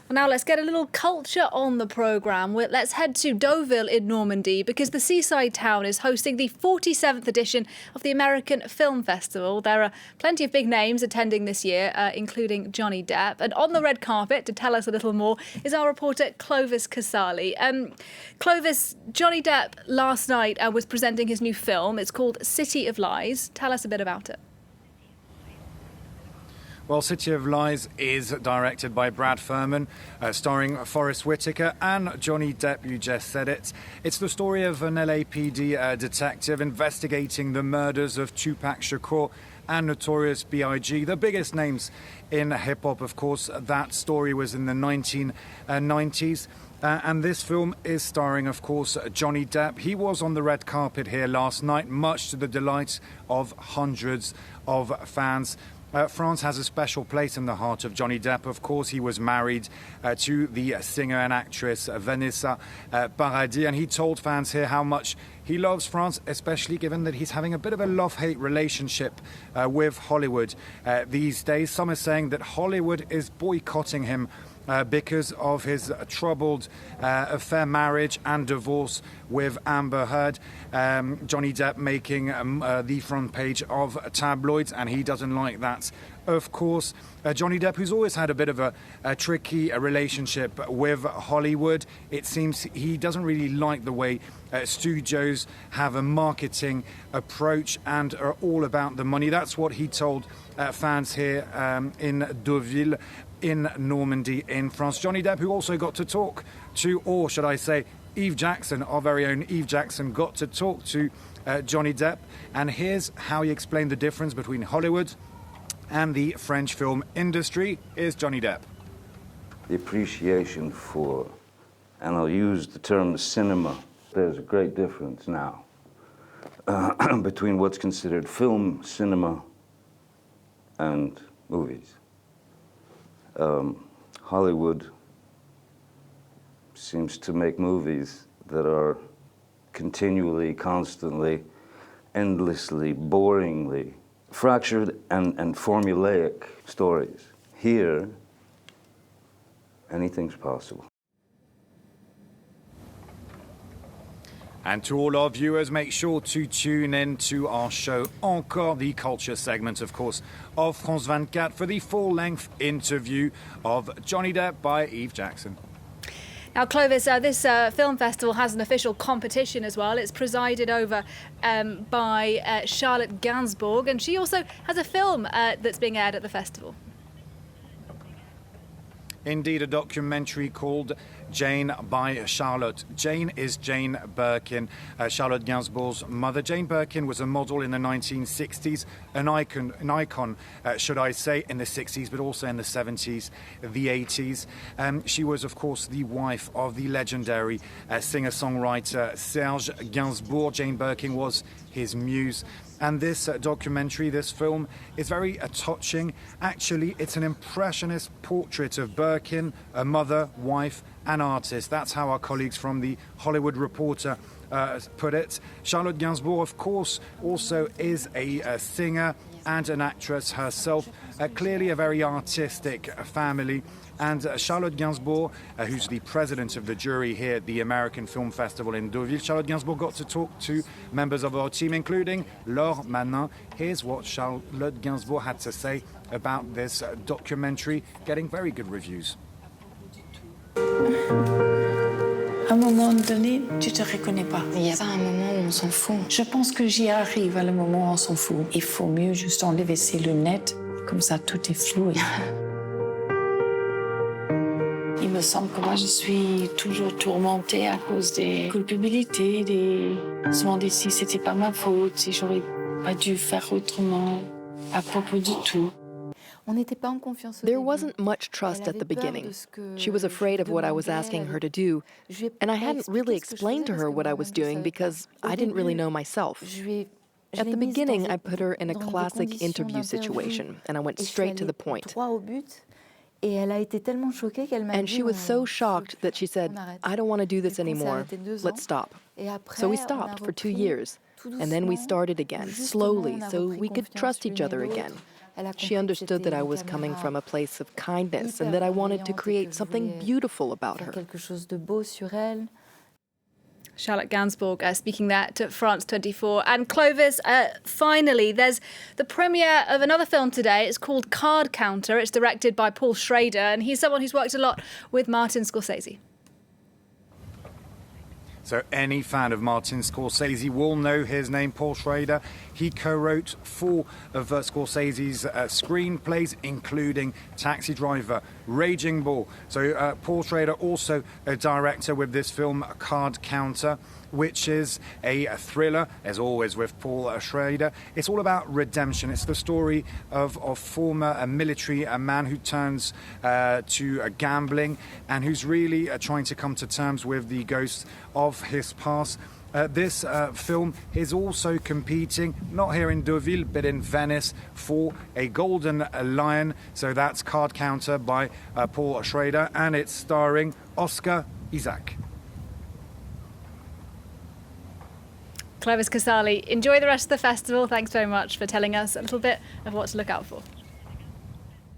Well, now let's get a little culture on the programme. Let's head to Deauville in Normandy because the seaside town is hosting the 47th edition of the American Film Festival. There are plenty of big names attending this year, including Johnny Depp. And on the red carpet, to tell us a little more, is our reporter Clovis Casali. Clovis, Johnny Depp last night was presenting his new film. It's called City of Lies. Tell us a bit about it. Well, City of Lies is directed by Brad Furman, starring Forrest Whitaker and Johnny Depp, you just said it. It's the story of an LAPD detective investigating the murders of Tupac Shakur and Notorious B.I.G, the biggest names in hip-hop, of course. That story was in the 1990s. And this film is starring, of course, Johnny Depp. He was on the red carpet here last night, much to the delight of hundreds of fans. France has a special place in the heart of Johnny Depp. Of course, he was married to the singer and actress Vanessa Paradis, and he told fans here how much he loves France, especially given that he's having a bit of a love-hate relationship with Hollywood these days. Some are saying that Hollywood is boycotting him because of his troubled affair, marriage and divorce with Amber Heard. Johnny Depp making the front page of tabloids, and he doesn't like that. Of course, Johnny Depp, who's always had a bit of a tricky relationship with Hollywood. It seems he doesn't really like the way studios have a marketing approach and are all about the money. That's what he told fans here in Deauville in Normandy in France. Johnny Depp, who also got to talk to, or should I say, Eve Jackson, our very own Eve Jackson, got to talk to Johnny Depp. And here's how he explained the difference between Hollywood and the French film industry. Is Johnny Depp. The appreciation for, and I'll use the term cinema, there's a great difference now between what's considered film cinema and movies. Hollywood seems to make movies that are continually, constantly, endlessly, boringly fractured and formulaic stories. Here, anything's possible. And to all our viewers, make sure to tune in to our show Encore, the culture segment, of course, of France 24 for the full-length interview of Johnny Depp by Eve Jackson. Now, Clovis, this film festival has an official competition as well. It's presided over by Charlotte Gainsbourg, and she also has a film that's being aired at the festival. Indeed, a documentary called Jane by Charlotte. Jane is Jane Birkin, Charlotte Gainsbourg's mother. Jane Birkin was a model in the 1960s, an icon, should I say, in the 60s, but also in the 70s, the 80s. She was, of course, the wife of the legendary singer-songwriter Serge Gainsbourg. Jane Birkin was his muse. And this documentary, this film, is very touching. Actually, it's an impressionist portrait of Birkin, a mother, wife, and artist. That's how our colleagues from the Hollywood Reporter put it. Charlotte Gainsbourg, of course, also is a singer and an actress herself. Clearly a very artistic family. And Charlotte Gainsbourg, who's the president of the jury here at the American Film Festival in Deauville, Charlotte Gainsbourg got to talk to members of our team, including Laure Manin. Here's what Charlotte Gainsbourg had to say about this documentary, getting very good reviews. À un moment donné, tu te reconnais pas. Il y a pas un moment où on s'en fout. Je pense que j'y arrive à le moment où on s'en fout. Il faut mieux juste enlever ses lunettes, comme ça tout est flou. Il me semble que moi je suis toujours tourmentée à cause des culpabilités, se demander si c'était pas ma faute, si j'aurais pas dû faire autrement à propos de tout. There wasn't much trust at the beginning. She was afraid of what I was asking her to do, and I hadn't really explained to her what I was doing because I didn't really know myself. At the beginning, I put her in a classic interview situation, and I went straight to the point. And she was so shocked that she said, "I don't want to do this anymore. Let's stop." So we stopped for 2 years, and then we started again, slowly, so we could trust each other again. She understood that I was coming from a place of kindness and that I wanted to create something beautiful about her. Charlotte Gainsbourg speaking there to France 24. And Clovis, finally, there's the premiere of another film today. It's called Card Counter. It's directed by Paul Schrader, and he's someone who's worked a lot with Martin Scorsese. So any fan of Martin Scorsese will know his name, Paul Schrader. He co-wrote 4 of Scorsese's screenplays, including Taxi Driver, Raging Bull. So Paul Schrader also a director with this film, Card Counter, which is a thriller, as always with Paul Schrader. It's all about redemption. It's the story of former military man who turns to gambling and who's really trying to come to terms with the ghosts of his past. This film is also competing, not here in Deauville, but in Venice, for a Golden Lion. So that's Card Counter by Paul Schrader, and it's starring Oscar Isaac. Clovis Casali, enjoy the rest of the festival. Thanks very much for telling us a little bit of what to look out for.